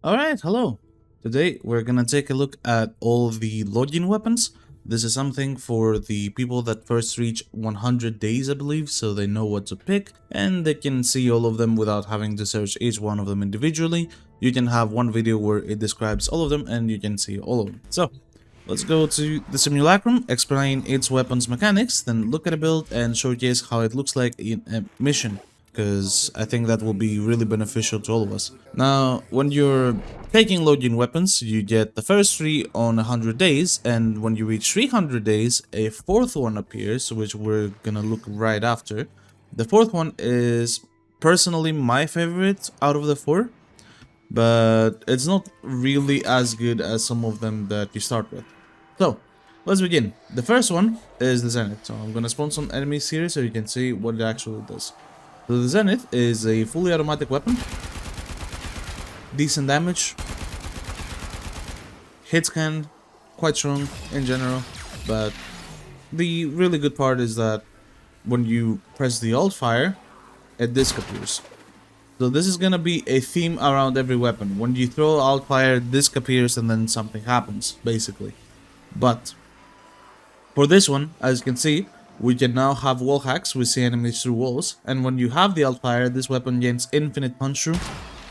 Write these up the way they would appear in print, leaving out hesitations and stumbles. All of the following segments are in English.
Alright, hello. Today we're gonna take a look at all the login weapons. This is something for the people that first reach 100 days, I believe, so they know what to pick, and they can see all of them without having to search each one of them individually. You can have one video where it describes all of them and you can see all of them. So, let's go to the simulacrum, explain its weapons mechanics, then look at a build and showcase how it looks like in a mission, because I think that will be really beneficial to all of us. Now, when you're taking login weapons, you get the first 3 on 100 days, and when you reach 300 days, a 4th one appears, which we're gonna look right after. The 4th one is personally my favorite out of the 4, but it's not really as good as some of them that you start with. So, let's begin. The first one is the Zenith, so I'm gonna spawn some enemies here so you can see what it actually does. So the Zenith is a fully automatic weapon, decent damage, hit scan, quite strong in general, but the really good part is that when you press the alt fire, a disc appears. So this is gonna be a theme around every weapon. When you throw alt fire, disc appears and then something happens, basically. But for this one, as you can see, we can now have wall hacks, we see enemies through walls, and when you have the alt fire, this weapon gains infinite punch through,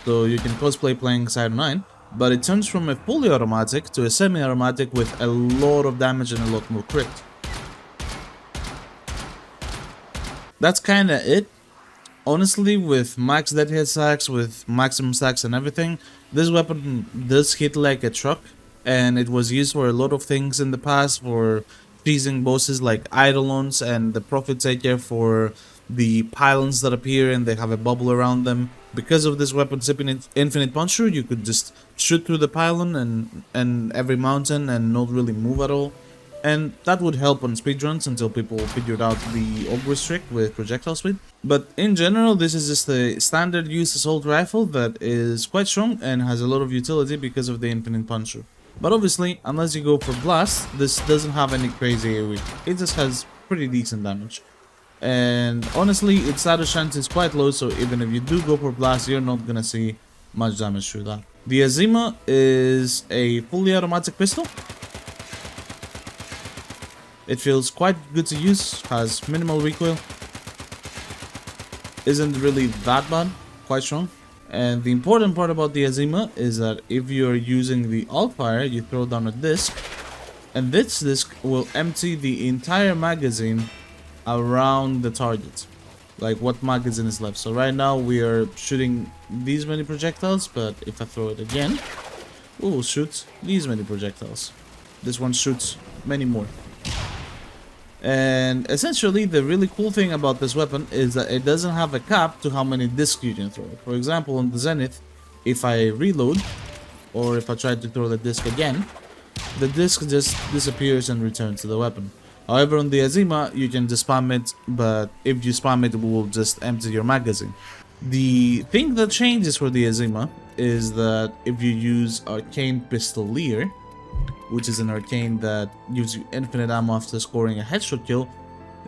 so you can cosplay playing Side 9, but it turns from a fully automatic to a semi-automatic with a lot of damage and a lot more crit. That's kinda it. Honestly, with max dead hit stacks, with maximum stacks and everything, this weapon does hit like a truck, and it was used for a lot of things in the past, for freezing bosses like Eidolons, and the Prophet Taker for the pylons that appear and they have a bubble around them. Because of this weapon's infinite punch through, you could just shoot through the pylon and every mountain and not really move at all. And that would help on speedruns until people figured out the Ogre's trick with projectile speed. But in general, this is just a standard use assault rifle that is quite strong and has a lot of utility because of the infinite punch through. But obviously, unless you go for blast, this doesn't have any crazy AoE. It just has pretty decent damage. And honestly, its status chance is quite low, so even if you do go for blast, you're not gonna see much damage through that. The Azima is a fully automatic pistol. It feels quite good to use, has minimal recoil, isn't really that bad, quite strong. And the important part about the Azima is that if you're using the alt fire, you throw down a disc, and this disc will empty the entire magazine around the target, like what magazine is left. So right now we are shooting these many projectiles, but if I throw it again, we will shoot these many projectiles. This one shoots many more. And essentially, the really cool thing about this weapon is that it doesn't have a cap to how many discs you can throw. For example, on the Zenith, if I reload, or if I try to throw the disc again, the disc just disappears and returns to the weapon. However, on the Azima, you can just spam it, but if you spam it, it will just empty your magazine. The thing that changes for the Azima is that if you use Arcane Pistolier, which is an arcane that gives you infinite ammo after scoring a headshot kill,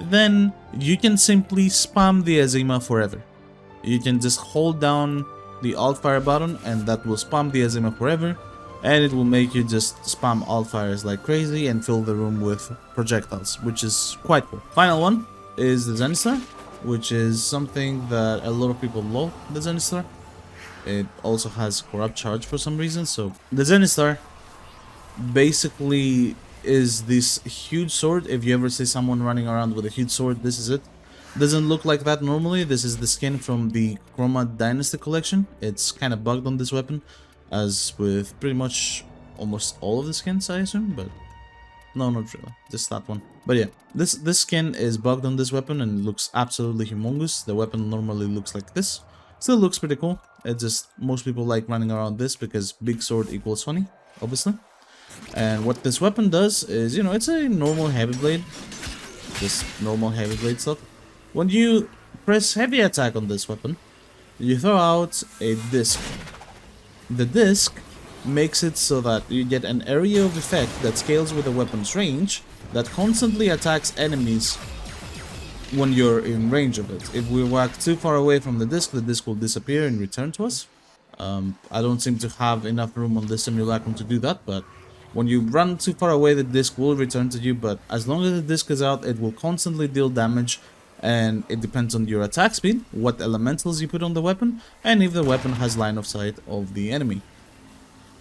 then you can simply spam the Azima forever. You can just hold down the alt fire button and that will spam the Azima forever, and it will make you just spam alt fires like crazy and fill the room with projectiles, which is quite cool. Final one is the Zenistar, which is something that a lot of people love, the Zenistar. It also has corrupt charge for some reason, so the Zenistar basically is this huge sword. If you ever see someone running around with a huge sword, this is it. Doesn't look like that normally. This is the skin from the Chroma Dynasty collection. It's kind of bugged on this weapon, as with pretty much almost all of the skins, I assume, but no, not really, just that one. But yeah, this skin is bugged on this weapon and it looks absolutely humongous. The weapon normally looks like this. Still looks pretty cool. It just, most people like running around this because big sword equals funny, obviously. And what this weapon does is, you know, it's a normal heavy blade. Just normal heavy blade stuff. When you press heavy attack on this weapon, you throw out a disc. The disc makes it so that you get an area of effect that scales with the weapon's range that constantly attacks enemies when you're in range of it. If we walk too far away from the disc will disappear and return to us. I don't seem to have enough room on this simulacrum to do that, but when you run too far away, the disc will return to you, but as long as the disc is out, it will constantly deal damage, and it depends on your attack speed, what elementals you put on the weapon, and if the weapon has line of sight of the enemy.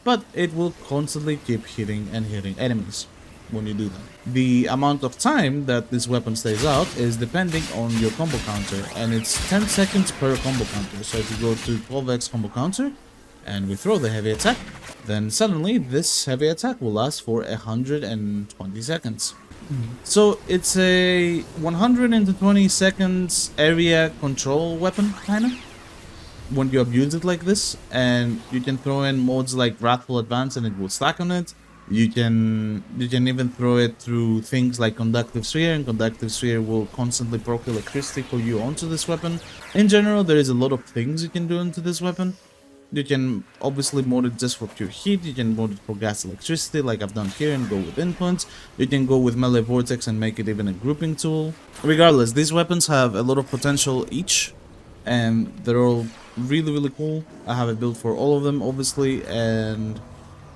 But it will constantly keep hitting and hitting enemies when you do that. The amount of time that this weapon stays out is depending on your combo counter, and it's 10 seconds per combo counter. So if you go to 12x combo counter and we throw the heavy attack, then suddenly this heavy attack will last for 120 seconds. So it's a 120 seconds area control weapon, kinda, when you abuse it like this. And you can throw in modes like Wrathful Advance and it will stack on it. You can even throw it through things like Conductive Sphere, and Conductive Sphere will constantly proc electricity for you onto this weapon. In general, there is a lot of things you can do into this weapon. You can obviously mode it just for pure heat, you can mode it for gas electricity like I've done here and go with influence. You can go with melee vortex and make it even a grouping tool. Regardless, these weapons have a lot of potential each, and they're all really cool. I have a build for all of them obviously, and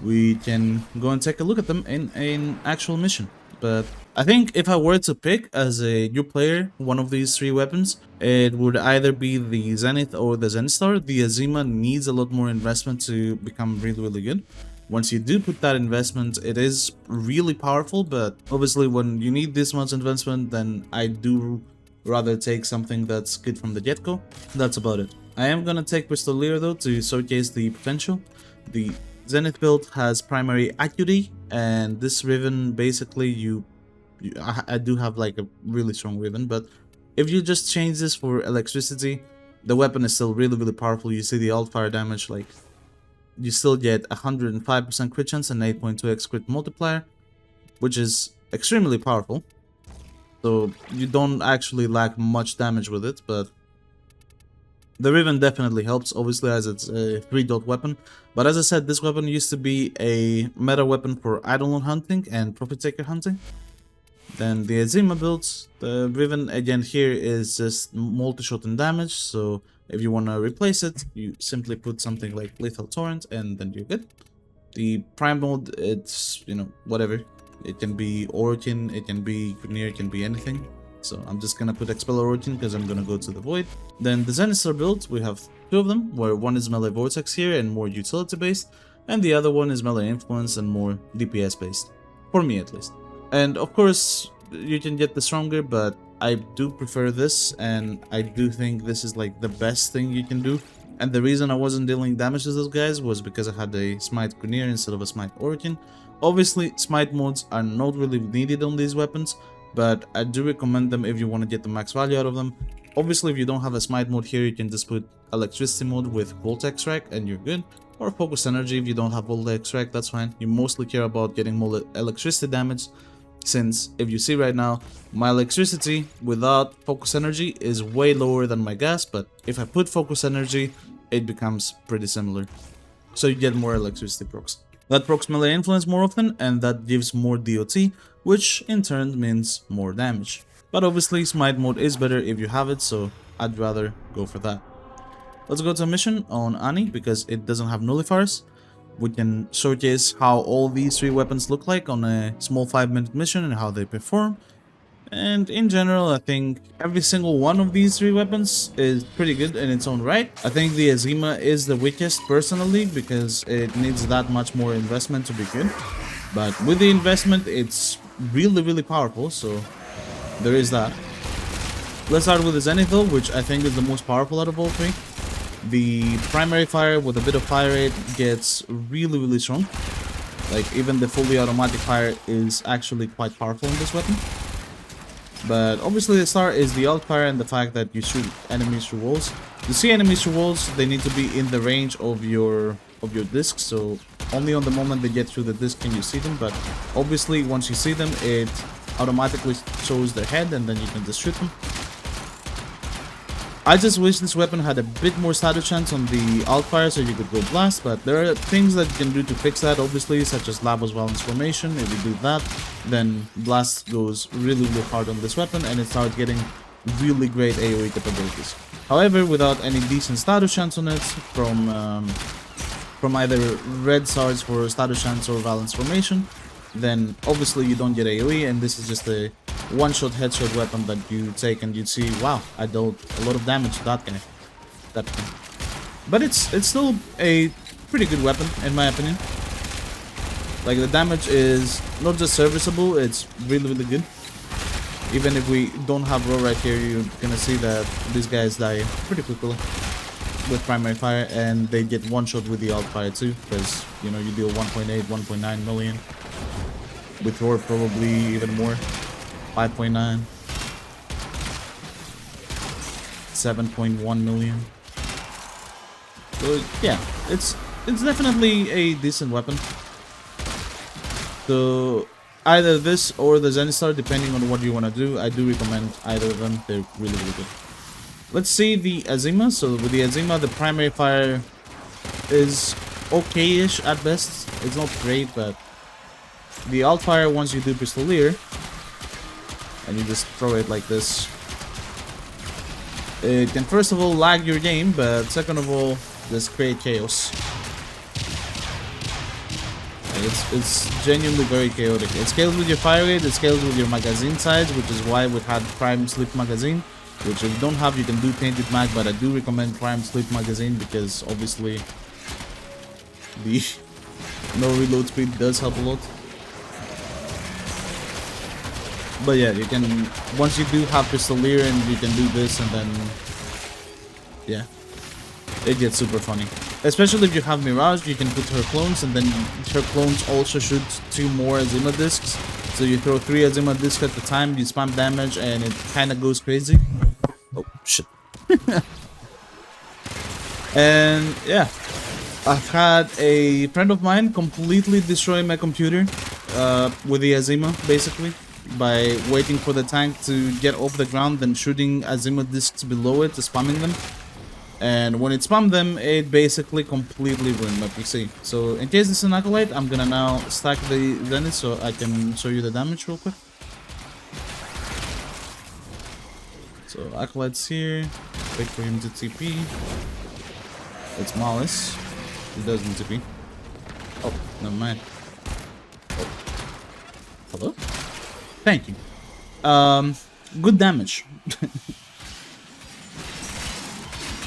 we can go and take a look at them in an actual mission. But I think if I were to pick as a new player one of these three weapons, it would either be the Zenith or the Zenistar. The Azima needs a lot more investment to become really good. Once you do put that investment, it is really powerful, but obviously when you need this much investment, then I do rather take something that's good from the get-go. That's about it. I am gonna take Pistolier though to showcase the potential. The Zenith build has primary Acuity, and this Riven basically I do have like a really strong Riven, but if you just change this for electricity, the weapon is still really powerful. You see the alt fire damage, like you still get 105% crit chance and 8.2x crit multiplier, which is extremely powerful. So you don't actually lack much damage with it, but the Riven definitely helps, obviously, as it's a 3-dot weapon. But as I said, this weapon used to be a meta weapon for Eidolon hunting and Profit Taker hunting. Then the Azima builds, the Riven again here is just multi-shot and damage, so if you want to replace it, you simply put something like Lethal Torrent and then you're good. The Prime mode, it's, you know, whatever. It can be Origin, it can be Grineer, it can be anything. So I'm just gonna put Expel Origin because I'm gonna go to the Void. Then the Zenistar build, we have two of them, where one is melee Vortex here and more utility based, and the other one is melee Influence and more DPS based, for me at least. And of course, you can get the stronger, but I do prefer this, and I do think this is like the best thing you can do. And the reason I wasn't dealing damage to those guys was because I had a Smite Grineer instead of a Smite Origin. Obviously, Smite modes are not really needed on these weapons, but I do recommend them if you want to get the max value out of them. Obviously, if you don't have a Smite mode here, you can just put Electricity mode with Volt Extract and you're good. Or Focus Energy if you don't have Volt Extract, that's fine. You mostly care about getting more electricity damage, since if you see right now, my electricity without Focus Energy is way lower than my gas, but if I put Focus Energy, it becomes pretty similar. So you get more electricity procs. That procs melee influence more often, and that gives more DOT, which in turn means more damage. But obviously Smite mode is better if you have it, so I'd rather go for that. Let's go to a mission on Ani because it doesn't have nullifiers. We can showcase how all these three weapons look like on a small 5-minute mission and how they perform. And in general, I think every single one of these three weapons is pretty good in its own right. I think the Azima is the weakest personally because it needs that much more investment to be good. But with the investment, it's really powerful, so there is that. Let's start with the Zenith though, which I think is the most powerful out of all three. The primary fire with a bit of fire rate gets really strong. Like even the fully automatic fire is actually quite powerful in this weapon. But obviously the star is the alt fire and the fact that you shoot enemies through walls. To see enemies through walls, they need to be in the range of your disc, so only on the moment they get through the disc can you see them, but obviously once you see them, it automatically shows their head and then you can just shoot them. I just wish this weapon had a bit more status chance on the alt fire so you could go blast, but there are things that you can do to fix that, obviously, such as Lavos Balance Formation. If you do that, then blast goes really hard on this weapon and it starts getting really great AoE capabilities. However, without any decent status chance on it from either red swords for status chance or balance formation, then obviously you don't get AoE, and this is just a one-shot headshot weapon that you take and you'd see, wow, I dealt a lot of damage to that guy. But it's still a pretty good weapon in my opinion. Like, the damage is not just serviceable, it's really good. Even if we don't have row right here, you're gonna see that these guys die pretty quickly with primary fire, and they get one shot with the alt fire too, because you know you deal 1.8, 1.9 million. With roar probably even more, 5.9, 7.1 million. So yeah, it's definitely a decent weapon. So either this or the Zenistar, depending on what you want to do. I do recommend either of them. They're really good. Let's see the Azima. So with the Azima, the primary fire is okay-ish at best. It's not great, but the alt fire, once you do Pistolier and you just throw it like this, it can first of all lag your game, but second of all just create chaos. It's genuinely very chaotic. It scales with your fire rate, it scales with your magazine size, which is why we had Prime Sleep Magazine, which if you don't have, you can do Tainted Mag, but I do recommend Prime Sleep Magazine because obviously the no reload speed does help a lot. But yeah, you can, once you do have Pistolier and you can do this, and then yeah, it gets super funny. Especially if you have Mirage, you can put her clones, and then her clones also shoot 2 more Azima discs. So you throw 3 Azima discs at the time, you spam damage, and it kind of goes crazy. Oh shit. And yeah, I've had a friend of mine completely destroy my computer with the Azima, basically, by waiting for the tank to get off the ground, then shooting Azima discs below it, spamming them. And when it spammed them, it basically completely ruined my PC. So in case this is an Acolyte, I'm gonna now stack the Zenith so I can show you the damage real quick. So Acolyte's here, wait for him to TP. It's Malice, he doesn't TP. Oh, never mind. Oh. Hello? Thank you. Good damage.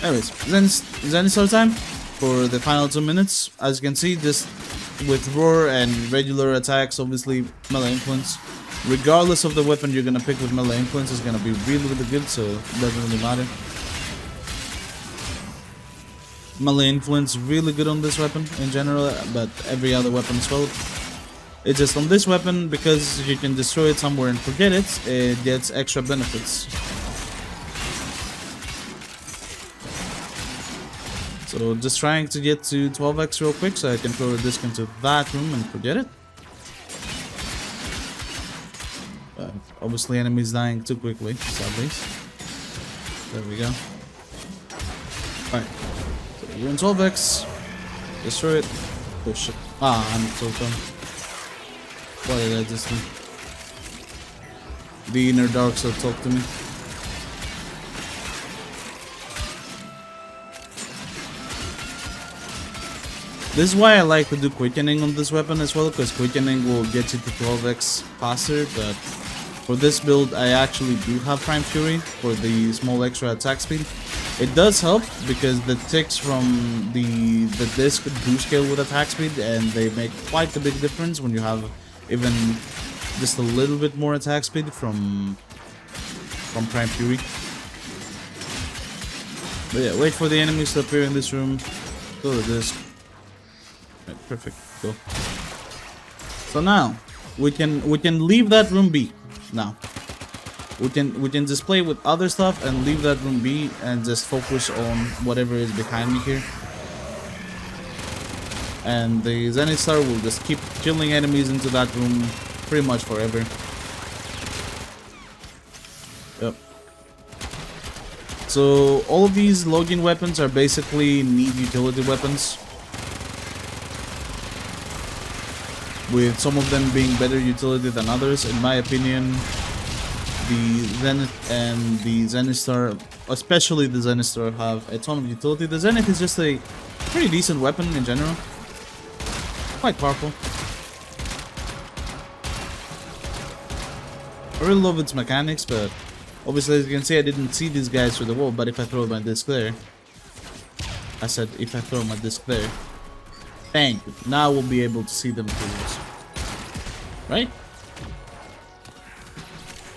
Anyways, Zenistar time for the final 2 minutes. As you can see, just with roar and regular attacks, obviously melee influence, regardless of the weapon you're gonna pick with melee influence, is gonna be really good, so it doesn't really matter. Melee influence really good on this weapon in general, but every other weapon as well. It's just on this weapon, because you can destroy it somewhere and forget it, it gets extra benefits. So just trying to get to 12x real quick so I can throw a disc into that room and forget it. Obviously enemies dying too quickly, sadly. There we go. Alright. So we're in 12x. Destroy it. Oh shit. Ah, I'm so dumb. Why did I just do? The inner dark soul talk to me. This is why I like to do quickening on this weapon as well, because quickening will get you to 12x faster, but for this build I actually do have Prime Fury for the small extra attack speed. It does help because the ticks from the disc do scale with attack speed, and they make quite a big difference when you have even just a little bit more attack speed from Prime Fury. But yeah, wait for the enemies to appear in this room, throw the disc. Right, perfect. Cool. So now we can leave that room be. Now we can just play with other stuff and leave that room be and just focus on whatever is behind me here. And the Zenistar will just keep killing enemies into that room pretty much forever. Yep. So all of these login weapons are basically need utility weapons, with some of them being better utility than others. In my opinion, the Zenith and the Zenistar especially the Zenistar, have a ton of utility. The Zenith is just a pretty decent weapon in general. Quite powerful. I really love its mechanics, but obviously as you can see I didn't see these guys through the wall, but if I throw my disc there... I said if I throw my disc there... Thank you. Now we'll be able to see them through this. Right?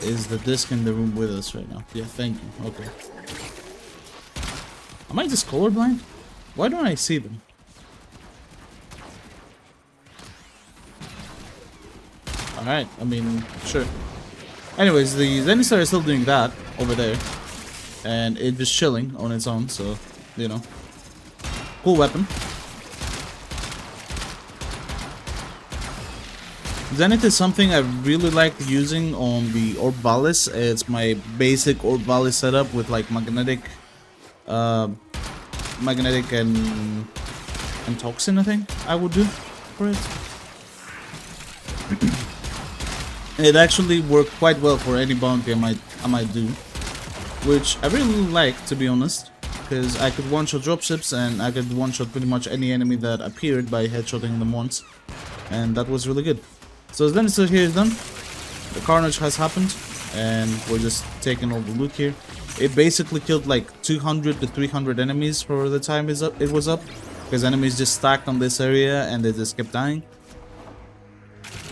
Is the disc in the room with us right now? Yeah, thank you. Okay. Am I just colorblind? Why don't I see them? Alright, I mean, sure. Anyways, the Zenistar is still doing that over there. And it's just chilling on its own, so, you know. Cool weapon. Zenith is something I really like using on the Orbalis. It's my basic Orbalis setup with like magnetic and toxin, I think I would do for it. It actually worked quite well for any bounty I might do, which I really like, to be honest, because I could one-shot dropships and I could one-shot pretty much any enemy that appeared by headshotting them once, and that was really good. So Zenistar here is done. The carnage has happened, and we're just taking all the loot here. It basically killed like 200 to 300 enemies for the time it was up, because enemies just stacked on this area and they just kept dying.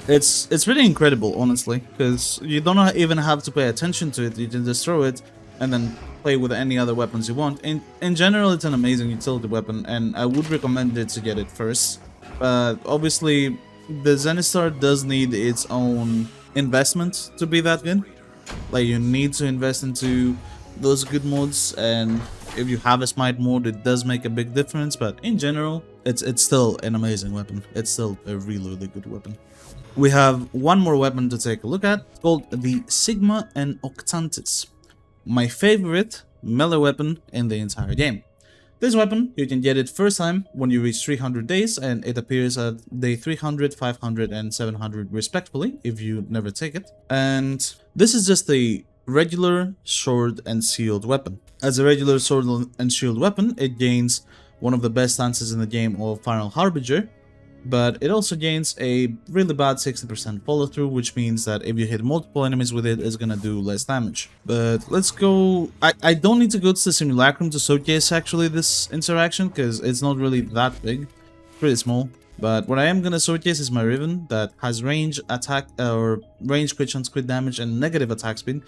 It's really incredible, honestly, because you don't even have to pay attention to it. You can just throw it and then play with any other weapons you want. In general, it's an amazing utility weapon, and I would recommend it to get it first. But obviously, the Zenistar does need its own investment to be that good. Like, you need to invest into those good mods, and if you have a smite mode, it does make a big difference. But in general, it's still an amazing weapon. It's still a really good weapon. We have one more weapon to take a look at. It's called the Sigma and Octantis. My favorite melee weapon in the entire game. This weapon, you can get it first time when you reach 300 days, and it appears at day 300, 500 and 700 respectively if you never take it. And this is just a regular sword and shield weapon. As a regular sword and shield weapon, it gains one of the best stances in the game of Final Harbinger, but it also gains a really bad 60% follow through, which means that if you hit multiple enemies with it, it's gonna do less damage. But let's go... I don't need to go to the simulacrum to showcase actually this interaction, because it's not really that big, pretty small. But what I am gonna showcase is my Riven that has range, attack, or range, crit chance, crit damage, and negative attack speed.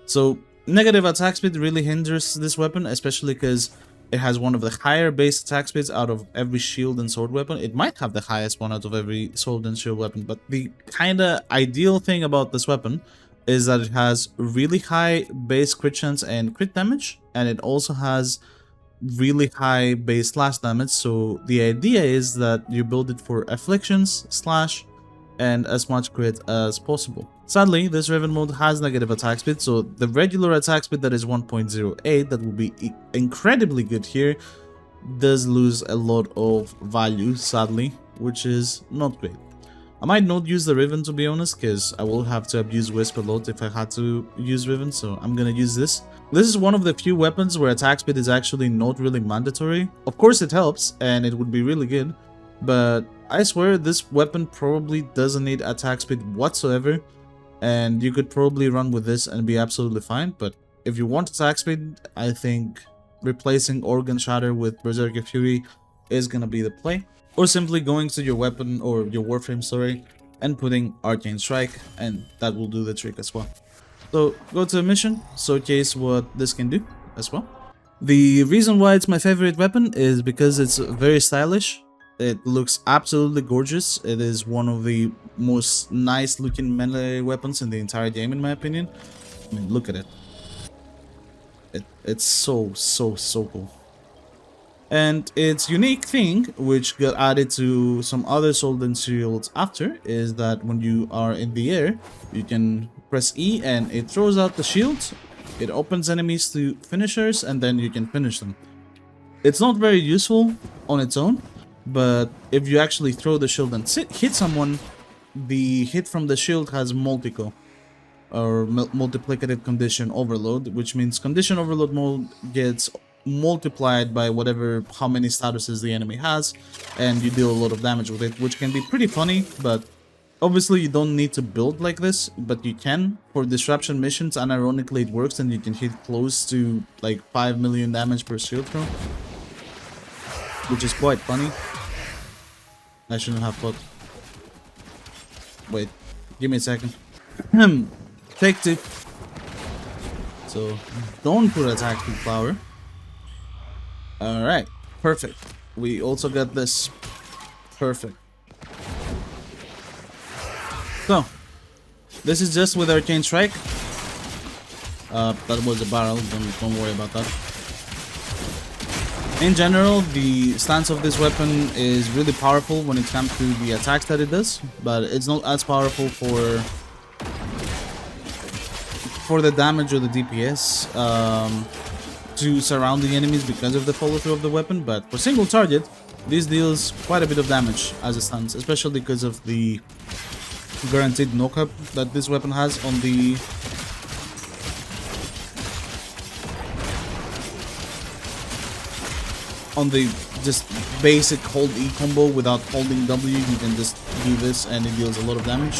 So negative attack speed really hinders this weapon, especially because it has one of the higher base attack speeds out of every shield and sword weapon. It might have the highest one out of every sword and shield weapon, but the kinda ideal thing about this weapon is that it has really high base crit chance and crit damage, and it also has really high base slash damage. So the idea is that you build it for afflictions, slash, and as much crit as possible. Sadly, this Riven mode has negative attack speed, so the regular attack speed that is 1.08, that will be incredibly good here, does lose a lot of value, sadly, which is not great. I might not use the Riven, to be honest, because I will have to abuse Wisp a lot if I had to use Riven, so I'm gonna use this. This is one of the few weapons where attack speed is actually not really mandatory. Of course it helps, and it would be really good, but I swear this weapon probably doesn't need attack speed whatsoever, and you could probably run with this and be absolutely fine. But if you want attack speed, I think replacing Organ Shatter with Berserker Fury is gonna be the play. Or simply going to your weapon, or your Warframe, sorry, and putting Arcane Strike, and that will do the trick as well. So go to a mission, showcase what this can do as well. The reason why it's my favorite weapon is because it's very stylish. It looks absolutely gorgeous. It is one of the most nice looking melee weapons in the entire game, in my opinion. I mean, look at it. It's so cool. And its unique thing, which got added to some other sword and shields after, is that when you are in the air, you can press E and it throws out the shield. It opens enemies to finishers, and then you can finish them. It's not very useful on its own, but if you actually throw the shield and hit someone, the hit from the shield has multi-kill. or multiplicative condition overload, which means condition overload mode gets multiplied by whatever, how many statuses the enemy has, and you deal a lot of damage with it, which can be pretty funny. But obviously you don't need to build like this, but you can for disruption missions, and ironically it works, and you can hit close to like 5 million damage per shield throw, which is quite funny. I shouldn't have put. Wait, give me a second. Take 2. So don't put attack speed flower. Alright, perfect. We also got this. Perfect. So, this is just with Arcane Strike. That was a barrel, don't worry about that. In general, the stance of this weapon is really powerful when it comes to the attacks that it does, but it's not as powerful for the damage or the DPS to surrounding enemies because of the follow through of the weapon. But for single target, this deals quite a bit of damage as it stands, especially because of the guaranteed knockup that this weapon has on the just basic hold E combo without holding W. You can just do this and it deals a lot of damage.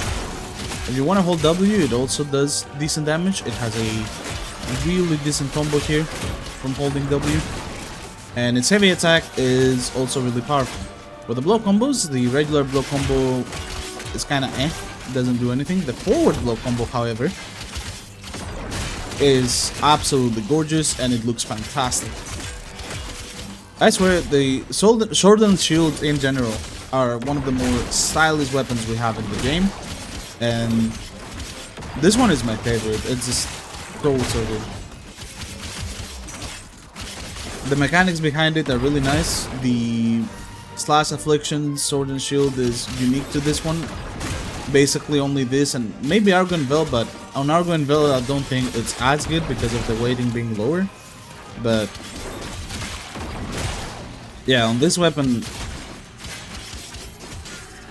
If you want to hold W, it also does decent damage. It has a really decent combo here from holding W, and its heavy attack is also really powerful. With the blow combos, the regular blow combo is kind of doesn't do anything. The forward blow combo, however, is absolutely gorgeous and it looks fantastic. I swear, the sword and shield in general are one of the more stylish weapons we have in the game, and this one is my favorite. It's just so good. The mechanics behind it are really nice. The slash affliction sword and shield is unique to this one. Basically only this and maybe Argon Vel, but on Argon Vel I don't think it's as good because of the weighting being lower. But yeah, on this weapon,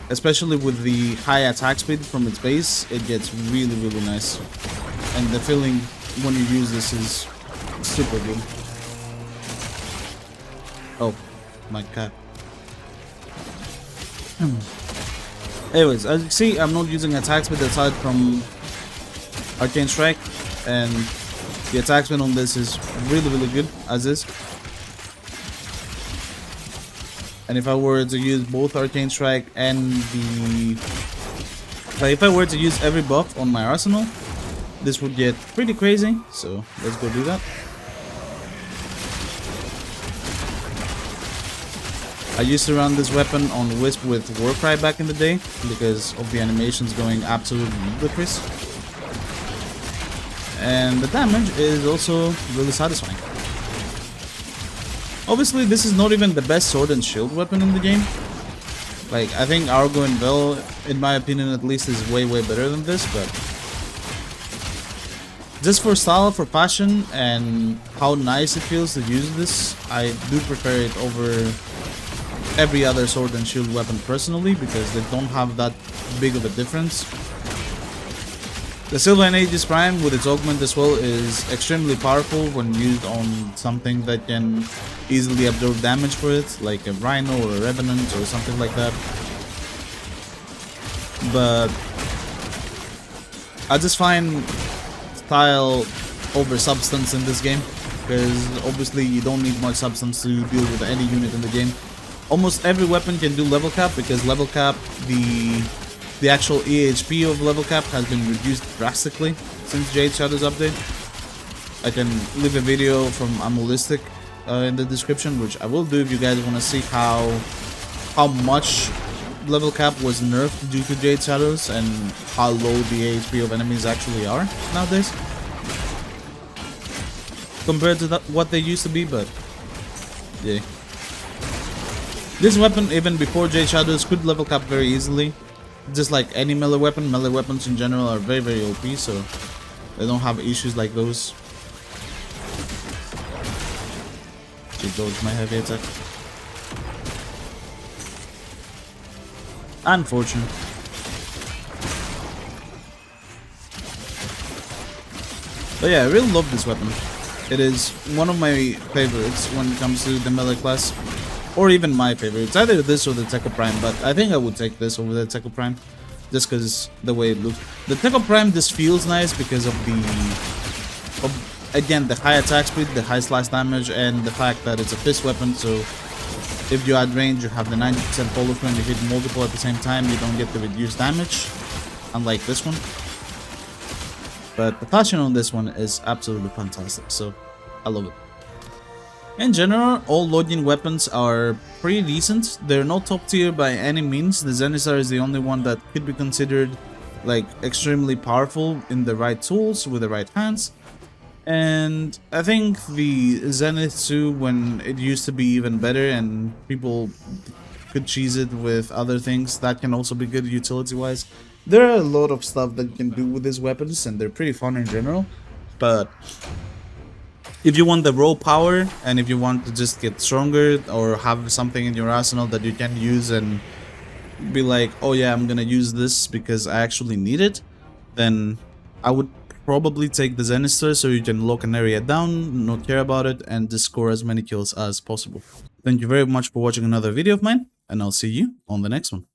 especially with the high attack speed from its base, it gets really nice. And the feeling when you use this is super good. Oh, my cat. Anyways, as you see, I'm not using attack speed aside from Arcane Strike, and the attack speed on this is really good, as is. And if I were to use both Arcane Strike and if I were to use every buff on my arsenal, this would get pretty crazy. So let's go do that. I used to run this weapon on Wisp with Warframe back in the day because of the animations going absolutely ludicrous. And the damage is also really satisfying. Obviously, this is not even the best sword and shield weapon in the game. Like, I think Argo and Vel, in my opinion at least, is way better than this, but just for style, for fashion, and how nice it feels to use this, I do prefer it over every other sword and shield weapon personally, because they don't have that big of a difference. The Sylvan Aegis Prime with its augment as well is extremely powerful when used on something that can easily absorb damage for it, like a Rhino or a Revenant or something like that. But I just find style over substance in this game, because obviously you don't need much substance to deal with any unit in the game. Almost every weapon can do level cap, because level cap, the actual EHP of level cap has been reduced drastically since Jade Shadow's update. I can leave a video from Amulistic in the description, which I will do if you guys want to see how much level cap was nerfed due to Jade Shadows and how low the EHP of enemies actually are nowadays compared to what they used to be. But yeah, this weapon even before Jade Shadows could level cap very easily. Just like any melee weapon, melee weapons in general are very OP, so they don't have issues like those. She dodged my heavy attack. Unfortunate. But yeah, I really love this weapon. It is one of my favorites when it comes to the melee class. Or even my favorite. It's either this or the Techo Prime, but I think I would take this over the Techo Prime. Just because the way it looks. The Techo Prime just feels nice because of the... again, the high attack speed, the high slash damage, and the fact that it's a fist weapon, so... if you add range, you have the 90% follow through and you hit multiple at the same time, you don't get the reduced damage. Unlike this one. But the fashion on this one is absolutely fantastic, so I love it. In general, all Lodian weapons are pretty decent. They're not top tier by any means. The Zenistar is the only one that could be considered like extremely powerful in the right tools with the right hands. And I think the Zenith too, when it used to be even better and people could cheese it with other things, that can also be good utility wise. There are a lot of stuff that you can do with these weapons and they're pretty fun in general, but if you want the raw power and if you want to just get stronger or have something in your arsenal that you can use and be like, oh yeah, I'm gonna use this because I actually need it, then I would probably take the Zenistar so you can lock an area down, not care about it, and just score as many kills as possible. Thank you very much for watching another video of mine, and I'll see you on the next one.